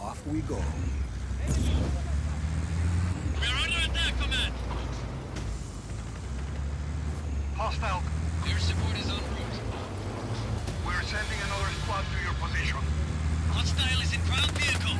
Off we go. We are under attack, Command! Hostile. Air support is en route. We're sending another squad to your position. Hostile is in ground vehicle.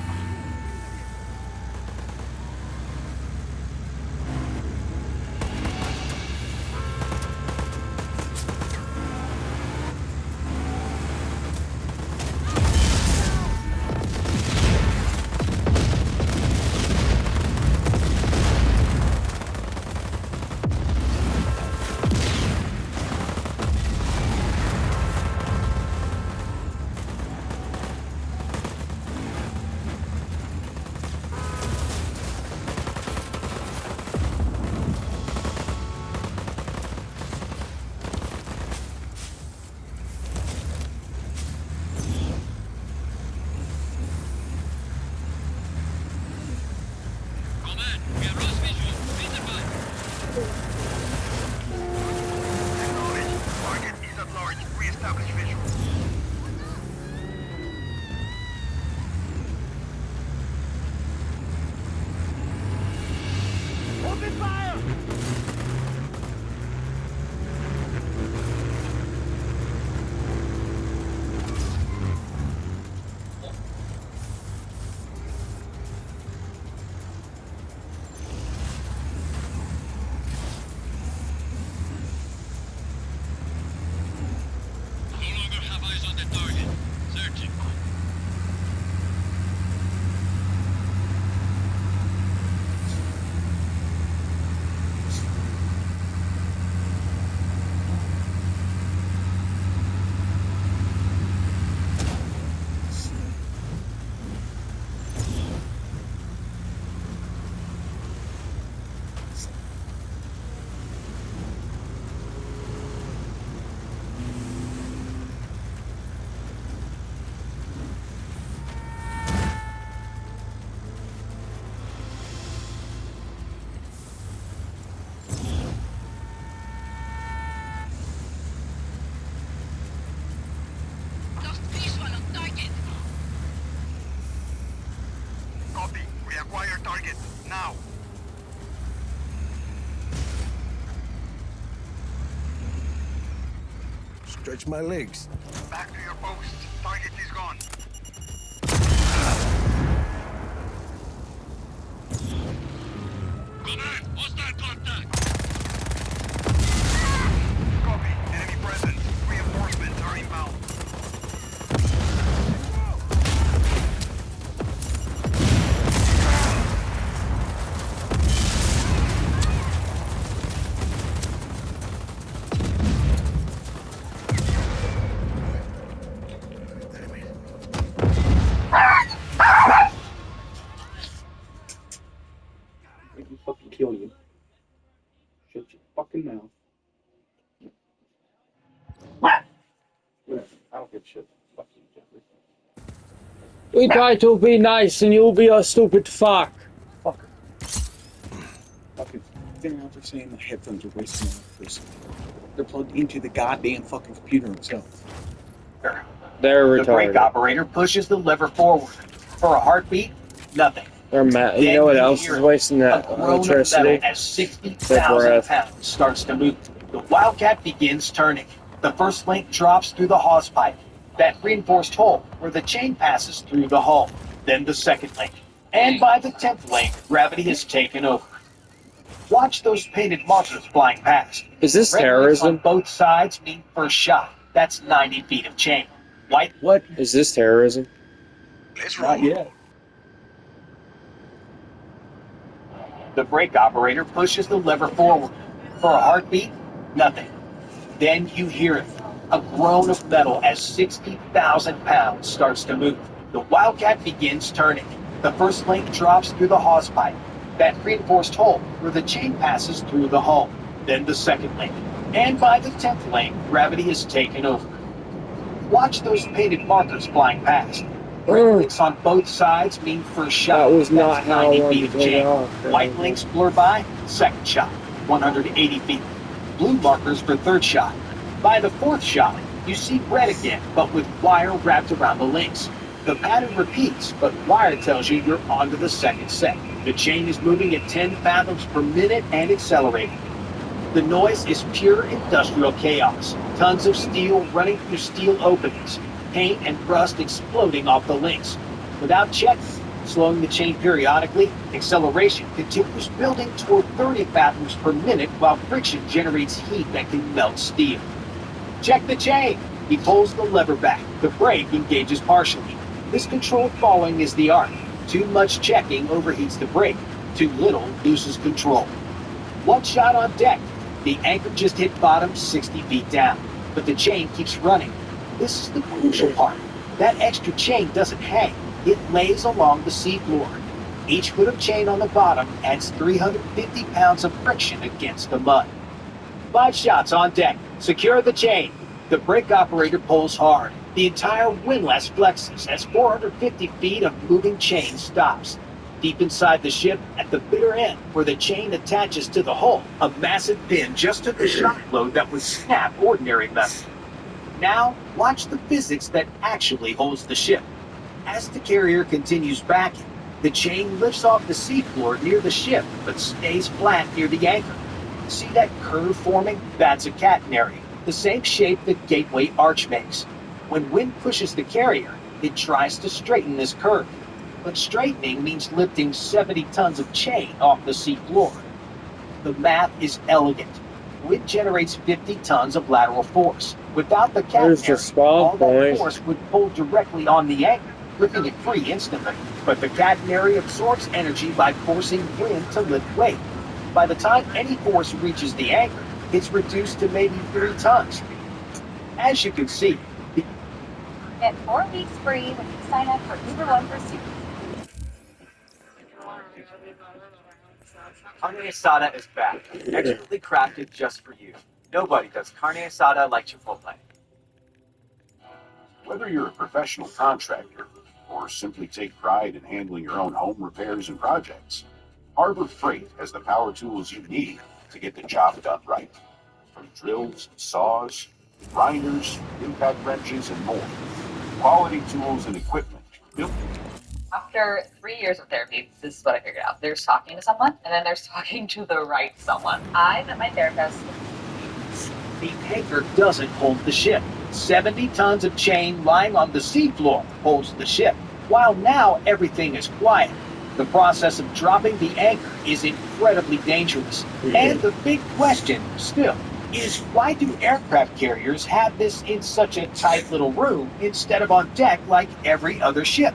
Command, we have lost visual. Please advise. Acknowledge. Target is at large. Re-establish visual. Open fire! No longer have eyes on the target. Searching. Lost visual on target. Copy. Reacquire target. Now. Stretch my legs. Back to your post. Target is gone. Command, hostile contact. Copy. Enemy presence. Reinforcements are inbound. Make me fucking kill you. Shut your fucking mouth. Whatever. I don't give a shit. Fuck you, Jeffrey. We try to be nice and you'll be a stupid fuck. Fucker. Fucking sitting out there saying the headphones are wasting electricity. They're plugged into the goddamn fucking computer itself. They're The brake retarded. operator pushes the lever forward. For a heartbeat, nothing. They're mad. You Then know what you else hear is wasting that a groan of electricity? metal as 60,000 breath. pounds starts to move. The Wildcat begins turning. The first link drops through the hawse pipe, that reinforced hole where the chain passes through the hull. Then the second link. And by the 10th link, gravity has taken over. Watch those painted monsters flying past. Is this Red links terrorism? on both sides mean first shot. That's 90 feet of chain. White What? Is this terrorism? Let's roll. Not yet. The brake operator pushes the lever forward. For a heartbeat, nothing. Then you hear it. A groan of metal as 60,000 pounds starts to move. The Wildcat begins turning. The first link drops through the hawse pipe, that reinforced hole where the chain passes through the hull. Then the second link. And by the 10th link, gravity has taken over. Watch those painted markers flying past. Red links on both sides mean first shot. That was not That's how I 90 wanted feet to of chain. go off. White links blur by, second shot. 180 feet. Blue markers for third shot. By the fourth shot, you see red again, but with wire wrapped around the links. The pattern repeats, but wire tells you you're on to the second set. The chain is moving at 10 fathoms per minute and accelerating. The noise is pure industrial chaos. Tons of steel running through steel openings, paint and rust exploding off the links. Without checking, slowing the chain periodically, acceleration continues building toward 30 fathoms per minute while friction generates heat that can melt steel. Check the chain! He pulls the lever back. The brake engages partially. This controlled falling is the art. Too much checking overheats the brake. Too little loses control. One shot on deck. The anchor just hit bottom 60 feet down, but the chain keeps running. This is the crucial part. That extra chain doesn't hang. It lays along the seafloor. Each foot of chain on the bottom adds 350 pounds of friction against the mud. 5 shots on deck. Secure the chain. The brake operator pulls hard. The entire windlass flexes as 450 feet of moving chain stops. Deep inside the ship, at the bitter end, where the chain attaches to the hull, a massive pin just took a shock load that would snap ordinary metal. Now, watch the physics that actually holds the ship. As the carrier continues backing, the chain lifts off the seafloor near the ship, but stays flat near the anchor. See that curve forming? That's a catenary, the same shape that Gateway Arch makes. When wind pushes the carrier, it tries to straighten this curve. But straightening means lifting 70 tons of chain off the seafloor. The math is elegant. Wind generates 50 tons of lateral force. Without the There's the catenary, spawn all that point. force would pull directly on the anchor, ripping it free instantly. But the catenary absorbs energy by forcing wind to lift weight. By the time any force reaches the anchor, it's reduced to maybe 3 tons. As you can see, Get 4 weeks free when you sign up for Uber One Pursuit. Carne asada is back, expertly crafted just for you. Nobody does carne asada like Chipotle. Whether you're a professional contractor or simply take pride in handling your own home repairs and projects, Harbor Freight has the power tools you need to get the job done right. From drills, saws, grinders, impact wrenches, and more. Quality tools and equipment built After 3 years of therapy, this is what I figured out. There's talking to someone, and then there's talking to the right someone. I met my therapist. the anchor doesn't hold the ship. 70 tons of chain lying on the seafloor holds the ship. While now everything is quiet, the process of dropping the anchor is incredibly dangerous. And the big question still is, why do aircraft carriers have this in such a tight little room instead of on deck like every other ship?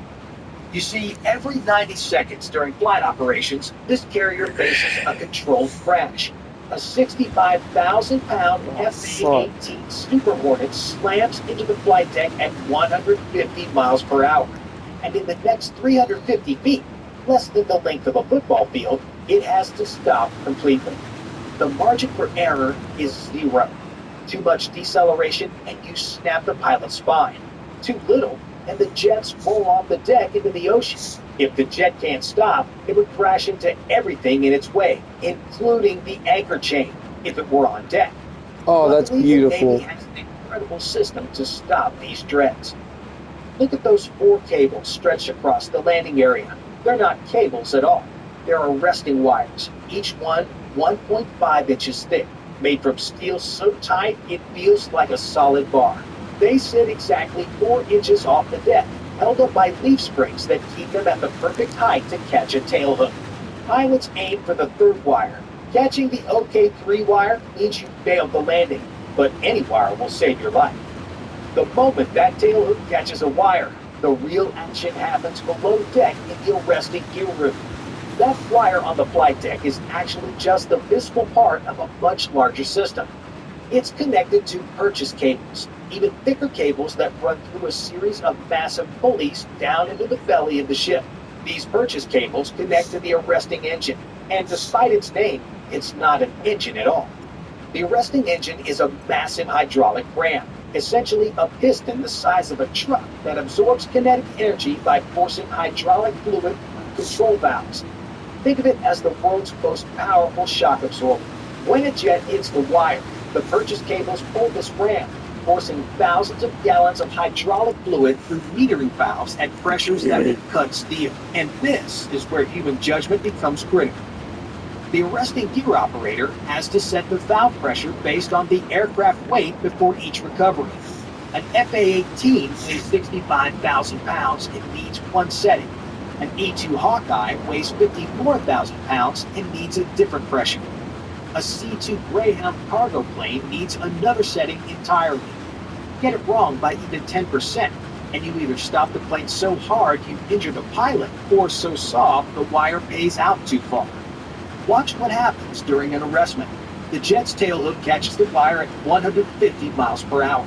You see, every 90 seconds during flight operations, this carrier faces a controlled crash. A 65,000-pound F-18 Super Hornet slams into the flight deck at 150 miles per hour. And in the next 350 feet, less than the length of a football field, it has to stop completely. The margin for error is 0. Too much deceleration and you snap the pilot's spine. Too little, and the jets roll off the deck into the ocean. If the jet can't stop, it would crash into everything in its way, including the anchor chain, if it were on deck. Oh, that's Luckily, beautiful. The Navy has an incredible system to stop these dreads. Look at those 4 cables stretched across the landing area. They're not cables at all. They're arresting wires, each one 1.5 inches thick, made from steel so tight it feels like a solid bar. They sit exactly 4 inches off the deck, held up by leaf springs that keep them at the perfect height to catch a tailhook. Pilots aim for the 3rd wire. Catching the OK3 wire means you failed the landing, but any wire will save your life. The moment that tailhook catches a wire, the real action happens below deck in the arresting gear room. That wire on the flight deck is actually just the visible part of a much larger system. It's connected to purchase cables, even thicker cables that run through a series of massive pulleys down into the belly of the ship. These purchase cables connect to the arresting engine, and despite its name, it's not an engine at all. The arresting engine is a massive hydraulic ram, essentially a piston the size of a truck that absorbs kinetic energy by forcing hydraulic fluid through control valves. Think of it as the world's most powerful shock absorber. When a jet hits the wire, the purchase cables pull this ram, forcing thousands of gallons of hydraulic fluid through metering valves at pressures that will cut steel. And this is where human judgment becomes critical. The arresting gear operator has to set the valve pressure based on the aircraft weight before each recovery. An FA-18 weighs 65,000 pounds and needs one setting. An E-2 Hawkeye weighs 54,000 pounds and needs a different pressure. A C-2 Greyhound cargo plane needs another setting entirely. Get it wrong by even 10%, and you either stop the plane so hard you injure the pilot, or so soft the wire pays out too far. Watch what happens during an arrestment. The jet's tailhook catches the wire at 150 miles per hour.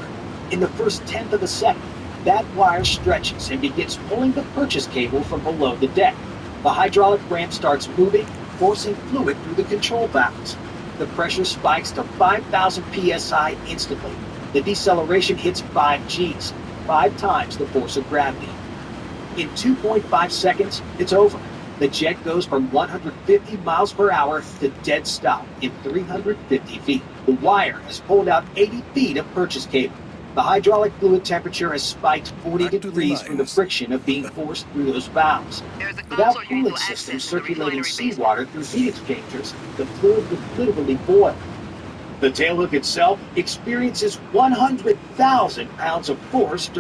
In the first tenth of a second, that wire stretches and begins pulling the purchase cable from below the deck. The hydraulic ramp starts moving, forcing fluid through the control valves. The pressure spikes to 5,000 psi instantly. The deceleration hits 5 Gs, 5 times the force of gravity. In 2.5 seconds, it's over. The jet goes from 150 miles per hour to dead stop in 350 feet. The wire has pulled out 80 feet of purchase cable. The hydraulic fluid temperature has spiked 40 Back to the degrees from the lines. friction of being forced through those valves. Without cooling systems circulating seawater through heat exchangers, the fluid would literally boil. The tailhook itself experiences 100,000 pounds of force.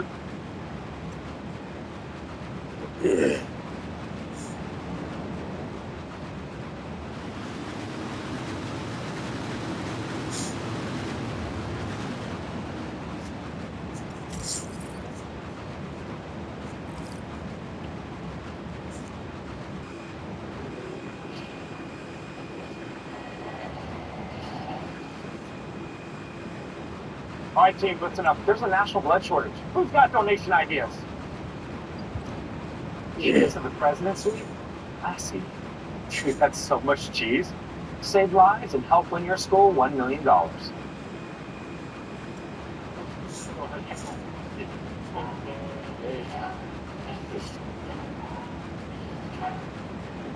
All right, team, listen up. There's a national blood shortage. Who's got donation ideas? Cheese of the presidency? I see. Dude, that's so much cheese. Save lives and help win your school $1 million.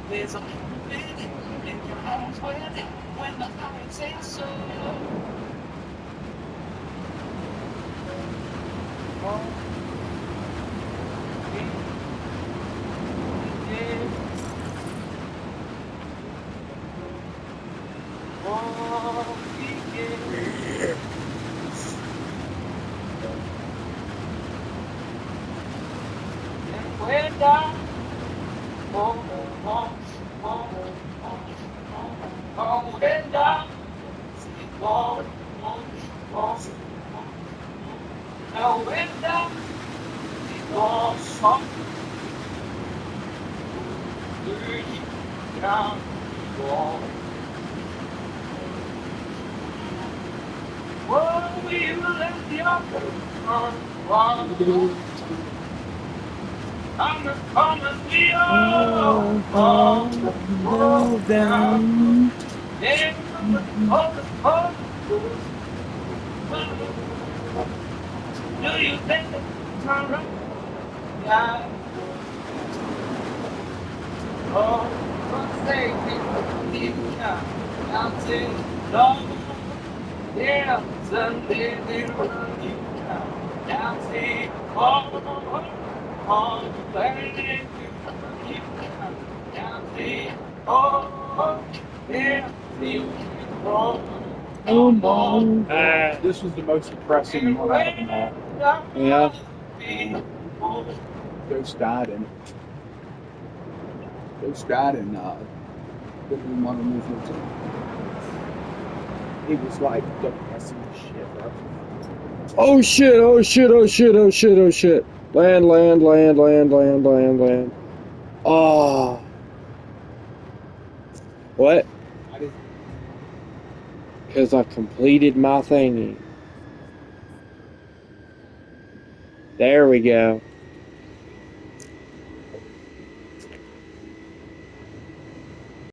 There's a in your arms when the heart says so. Do you think it's all right? Yeah. Oh, for sake, you can not say no. Yeah, Sunday, you can not say oh, Saturday, you can not say oh, yeah, you can This was the most depressing one out of them all. Yeah. Ghost died in Living Modern Movement. It was like depressing as shit, bro. Oh shit, oh shit, oh shit, oh shit, oh shit. Land, land, land, land, land, land, land. Oh. What? I didn't. Because I completed my thingy. There we go.